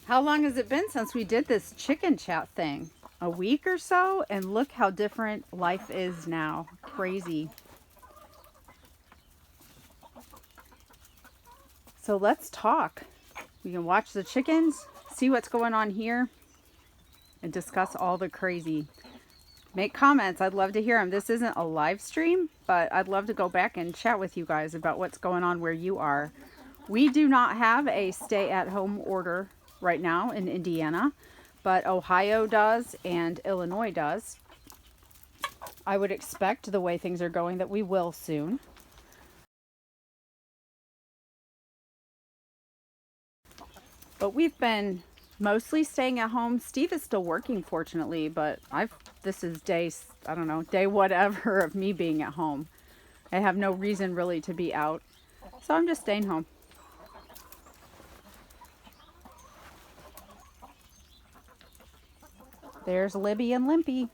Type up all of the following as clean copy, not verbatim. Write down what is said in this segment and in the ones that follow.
How long has it been since we did this chicken chat thing? A week or so? And look how different life is now. Crazy. So let's talk. We can watch the chickens, see what's going on here, and discuss all the crazy. Make comments. I'd love to hear them. This isn't a live stream, but I'd love to go back and chat with you guys about what's going on where you are. We do not have a stay-at-home order right now in Indiana, but Ohio does and Illinois does. I would expect the way things are going that we will soon. But we've been mostly staying at home. Steve is still working, fortunately, but this is day, I don't know, day whatever of me being at home. I have no reason really to be out, so I'm just staying home. There's Libby and Limpy.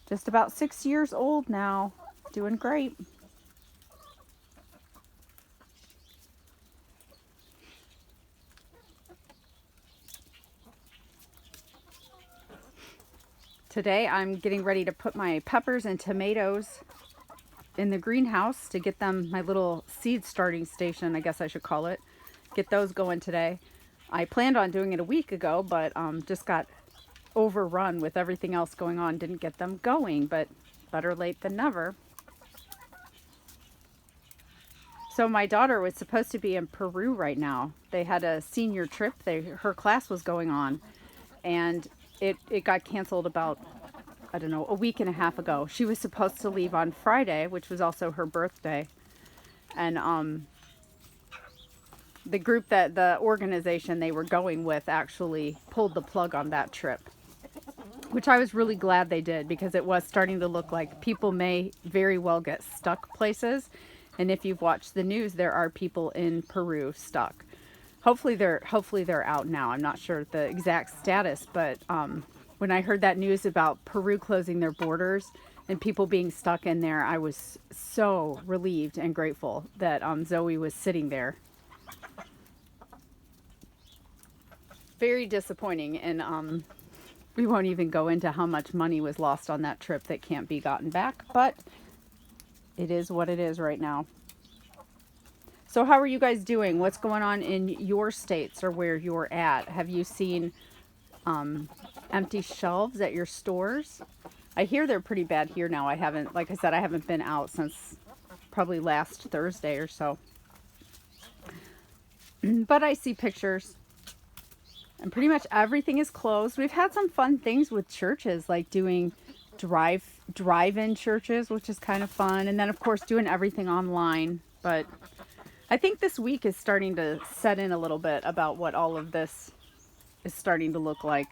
Just about 6 years old now. Doing great. Today I'm getting ready to put my peppers and tomatoes in the greenhouse to get them, my little seed starting station, I guess I should call it. Get those going today. I planned on doing it a week ago, but just got overrun with everything else going on. Didn't get them going, but better late than never. So my daughter was supposed to be in Peru right now. They had a senior trip. Her class was going on, and it got canceled about, I don't know, a week and a half ago. She was supposed to leave on Friday, which was also her birthday. And the organization they were going with actually pulled the plug on that trip, which I was really glad they did, because it was starting to look like people may very well get stuck places. And if you've watched the news, there are people in Peru stuck. Hopefully they're out now. I'm not sure the exact status, but when I heard that news about Peru closing their borders and people being stuck in there, I was so relieved and grateful that Zoe was sitting there. Very disappointing, and we won't even go into how much money was lost on that trip that can't be gotten back, but it is what it is right now. So how are you guys doing? What's going on in your states or where you're at? Have you seen empty shelves at your stores? I hear they're pretty bad here now. Like I said, I haven't been out since probably last Thursday or so. But I see pictures, and pretty much everything is closed. We've had some fun things with churches, like doing drive-in churches, which is kind of fun. And then, of course, doing everything online. But I think this week is starting to set in a little bit about what all of this is starting to look like.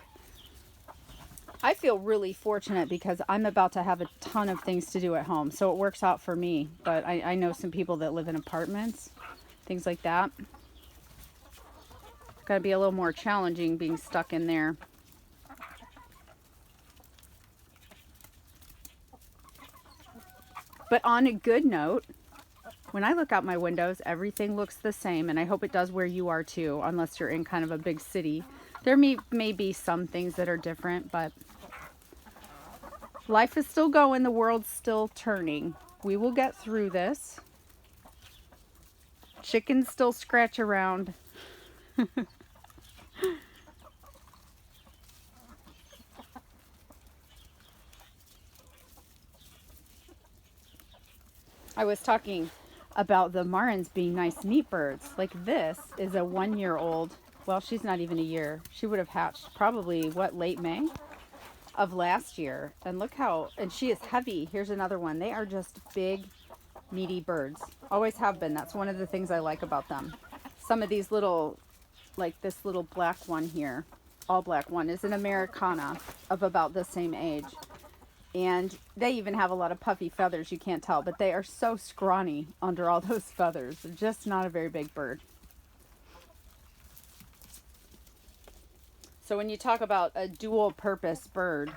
I feel really fortunate because I'm about to have a ton of things to do at home, so it works out for me. But I know some people that live in apartments, things like that. Got to be a little more challenging being stuck in there. But on a good note, when I look out my windows, everything looks the same, and I hope it does where you are too, unless you're in kind of a big city. There may be some things that are different, but life is still going. The world's still turning. We will get through this. Chickens still scratch around. I was talking about the Marans being nice meat birds. Like, this is a 1-year-old. Well, she's not even a year. She would have hatched probably, late May of last year. And look and she is heavy. Here's another one. They are just big, meaty birds. Always have been. That's one of the things I like about them. Some of these little, like this little black one here, all black one, is an Americana of about the same age. And they even have a lot of puffy feathers, you can't tell, but they are so scrawny under all those feathers. They're just not a very big bird. So when you talk about a dual purpose bird,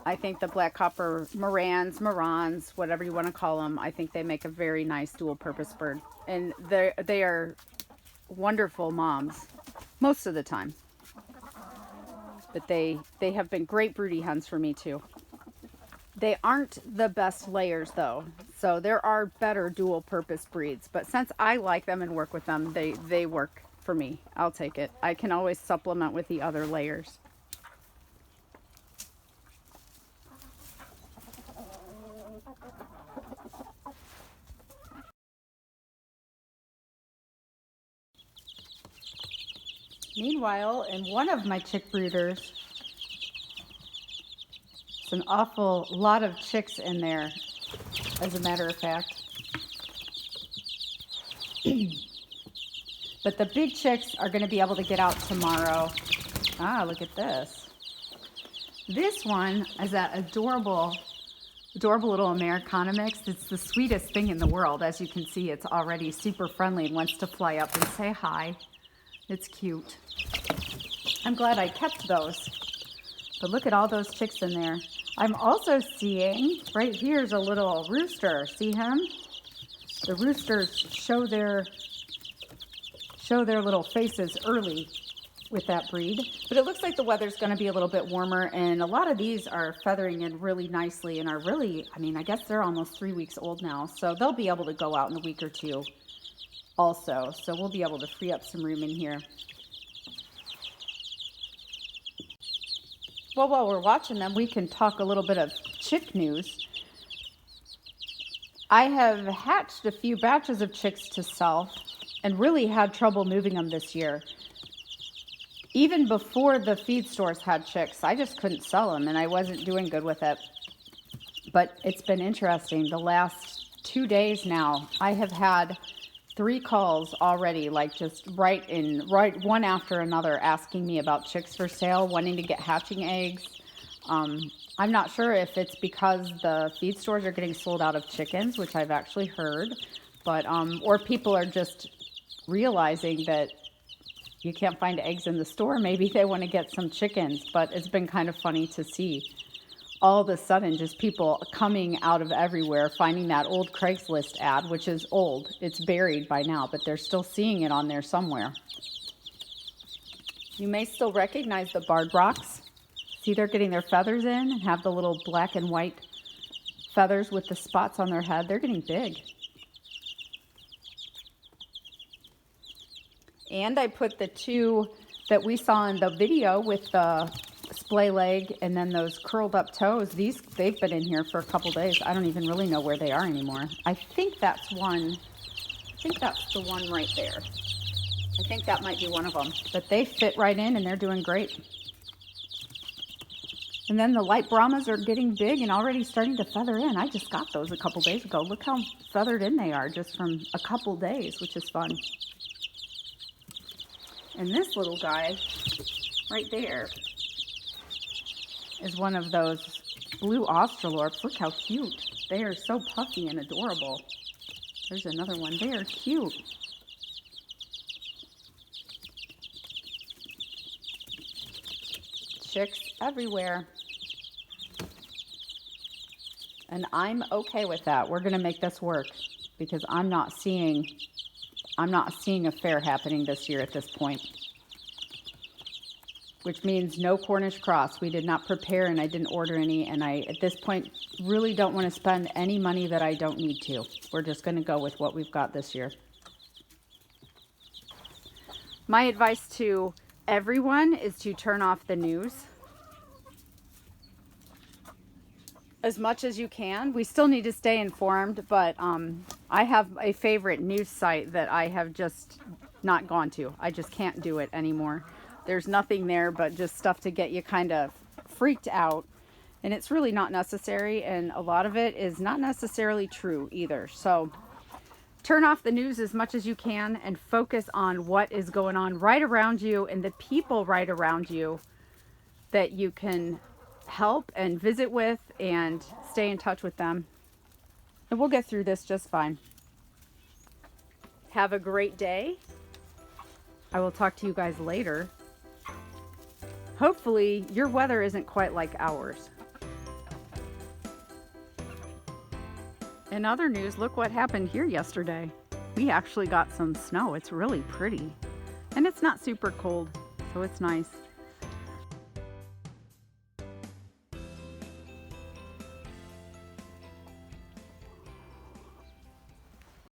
I think the black copper Marans, whatever you want to call them, I think they make a very nice dual purpose bird. And they are wonderful moms most of the time. But they have been great broody hens for me too. They aren't the best layers though, so there are better dual purpose breeds, but since I like them and work with them, they work for me. I'll take it. I can always supplement with the other layers. Meanwhile, in one of my chick brooders, it's an awful lot of chicks in there, as a matter of fact. But the big chicks are going to be able to get out tomorrow. Ah, look at this. This one is that adorable little Americana mix. It's the sweetest thing in the world. As you can see, it's already super friendly and wants to fly up and say hi. It's cute. I'm glad I kept those. But look at all those chicks in there. I'm also seeing, right here's a little rooster. See him? The roosters show their little faces early with that breed. But it looks like the weather's going to be a little bit warmer, and a lot of these are feathering in really nicely and are really, I mean, I guess they're almost 3 weeks old now, so they'll be able to go out in a week or two also. So we'll be able to free up some room in here. Well, while we're watching them, we can talk a little bit of chick news. I have hatched a few batches of chicks to sell and really had trouble moving them this year. Even before the feed stores had chicks, I just couldn't sell them and I wasn't doing good with it. But it's been interesting. The last 2 days now, I have had 3 calls already, like just right one after another, asking me about chicks for sale, wanting to get hatching eggs. I'm not sure if it's because the feed stores are getting sold out of chickens, which I've actually heard, but or people are just realizing that you can't find eggs in the store. Maybe they want to get some chickens, but it's been kind of funny to see all of a sudden just people coming out of everywhere, finding that old Craigslist ad, which is old. It's buried by now, but they're still seeing it on there somewhere. You may still recognize the barred rocks. See, they're getting their feathers in and have the little black and white feathers with the spots on their head. They're getting big. And I put the 2 that we saw in the video with the splay leg and then those curled up toes. They've been in here for a couple days. I don't even really know where they are anymore. I think that's one. I think that's the one right there. I think that might be one of them. But they fit right in and they're doing great. And then the light Brahmas are getting big and already starting to feather in. I just got those a couple days ago. Look how feathered in they are just from a couple days, which is fun. And this little guy right there is one of those blue Australorps. Look how cute. They are so puffy and adorable. There's another one. They are cute. Chicks everywhere. And I'm okay with that. We're going to make this work because I'm not seeing a fair happening this year at this point. Which means no Cornish cross. We did not prepare and I didn't order any. And I, at this point, really don't want to spend any money that I don't need to. We're just going to go with what we've got this year. My advice to everyone is to turn off the news as much as you can. We still need to stay informed, but I have a favorite news site that I have just not gone to. I just can't do it anymore. There's nothing there but just stuff to get you kind of freaked out. And it's really not necessary. And a lot of it is not necessarily true either. So turn off the news as much as you can and focus on what is going on right around you and the people right around you that you can help and visit with and stay in touch with them. And we'll get through this just fine. Have a great day. I will talk to you guys later. Hopefully your weather isn't quite like ours. In other news, look what happened here yesterday. We actually got some snow. It's really pretty. And it's not super cold, so it's nice.